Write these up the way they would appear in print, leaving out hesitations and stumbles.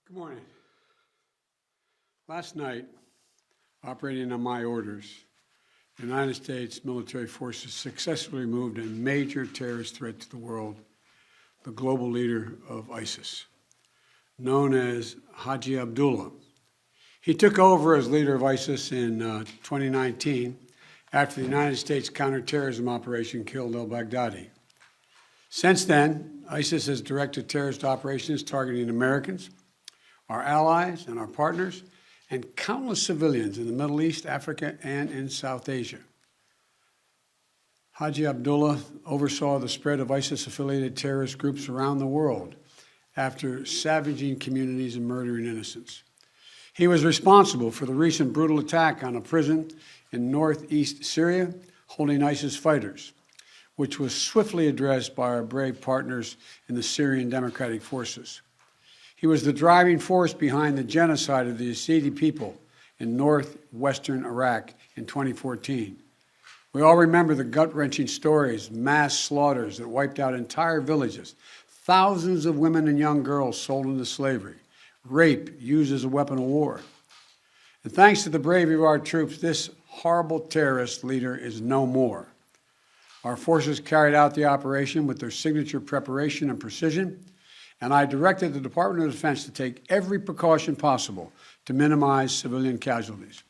Good morning. Last night, operating on my orders, the United States military forces successfully removed a major terrorist threat to the world, the global leader of ISIS, known as Haji Abdullah. He took over as leader of ISIS in 2019 after the United States counterterrorism operation killed al-Baghdadi. Since then, ISIS has directed terrorist operations targeting Americans, our allies and our partners, and countless civilians in the Middle East, Africa, and in South Asia. Haji Abdullah oversaw the spread of ISIS-affiliated terrorist groups around the world after savaging communities and murdering innocents. He was responsible for the recent brutal attack on a prison in northeast Syria holding ISIS fighters, which was swiftly addressed by our brave partners in the Syrian Democratic Forces. He was the driving force behind the genocide of the Yazidi people in northwestern Iraq in 2014. We all remember the gut-wrenching stories, mass slaughters that wiped out entire villages, thousands of women and young girls sold into slavery, rape used as a weapon of war. And thanks to the bravery of our troops, this horrible terrorist leader is no more. Our forces carried out the operation with their signature preparation and precision, and I directed the Department of Defense to take every precaution possible to minimize civilian casualties.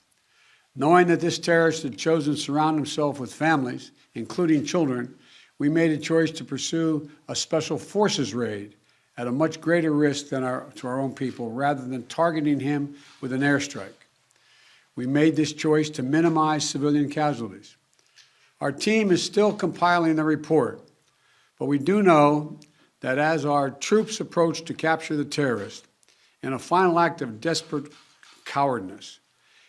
Knowing that this terrorist had chosen to surround himself with families, including children, we made a choice to pursue a special forces raid at a much greater risk than to our own people, rather than targeting him with an airstrike. We made this choice to minimize civilian casualties. Our team is still compiling the report, but we do know that as our troops approach to capture the terrorist, in a final act of desperate cowardness,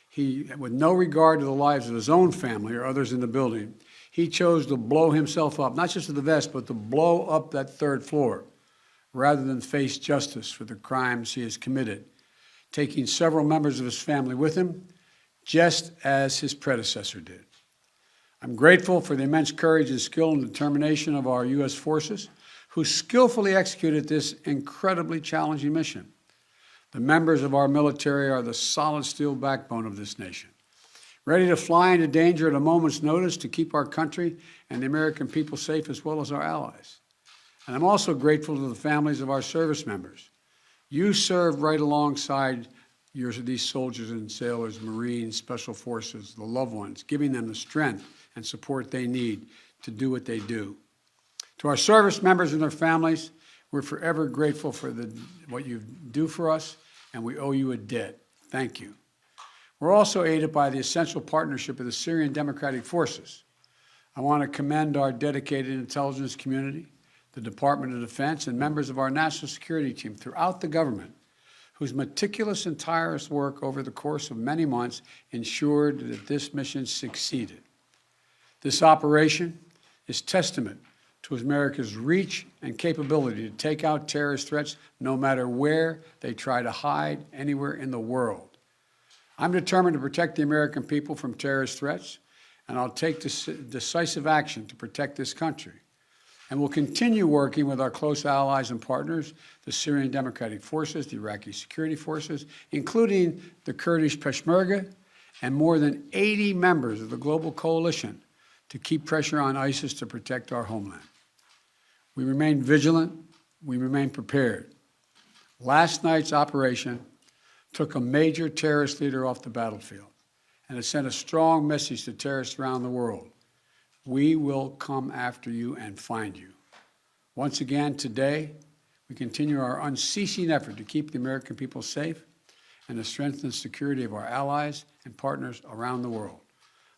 he, with no regard to the lives of his own family or others in the building, he chose to blow himself up, not just with the vest, but to blow up that third floor, rather than face justice for the crimes he has committed, taking several members of his family with him, just as his predecessor did. I'm grateful for the immense courage and skill and determination of our U.S. forces, who skillfully executed this incredibly challenging mission. The members of our military are the solid steel backbone of this nation, ready to fly into danger at a moment's notice to keep our country and the American people safe, as well as our allies. And I'm also grateful to the families of our service members. You serve right alongside these soldiers and sailors, Marines, Special Forces, the loved ones, giving them the strength and support they need to do what they do. To our service members and their families, we're forever grateful for what you do for us, and we owe you a debt. Thank you. We're also aided by the essential partnership of the Syrian Democratic Forces. I want to commend our dedicated intelligence community, the Department of Defense, and members of our national security team throughout the government, whose meticulous and tireless work over the course of many months ensured that this mission succeeded. This operation is testament to America's reach and capability to take out terrorist threats no matter where they try to hide anywhere in the world. I'm determined to protect the American people from terrorist threats, and I'll take decisive action to protect this country. And we'll continue working with our close allies and partners, the Syrian Democratic Forces, the Iraqi security forces, including the Kurdish Peshmerga, and more than 80 members of the global coalition to keep pressure on ISIS to protect our homeland. We remain vigilant. We remain prepared. Last night's operation took a major terrorist leader off the battlefield, and it sent a strong message to terrorists around the world. We will come after you and find you. Once again, today, we continue our unceasing effort to keep the American people safe and to strengthen the security of our allies and partners around the world.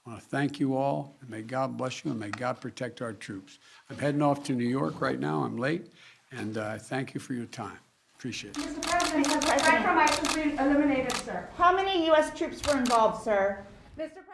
I want to thank you all, and may God bless you, and may God protect our troops. I'm heading off to New York right now. I'm late, and I thank you for your time. Appreciate it. Mr. President, the threat from ISIS has been eliminated, sir. How many U.S. troops were involved, sir? Mr.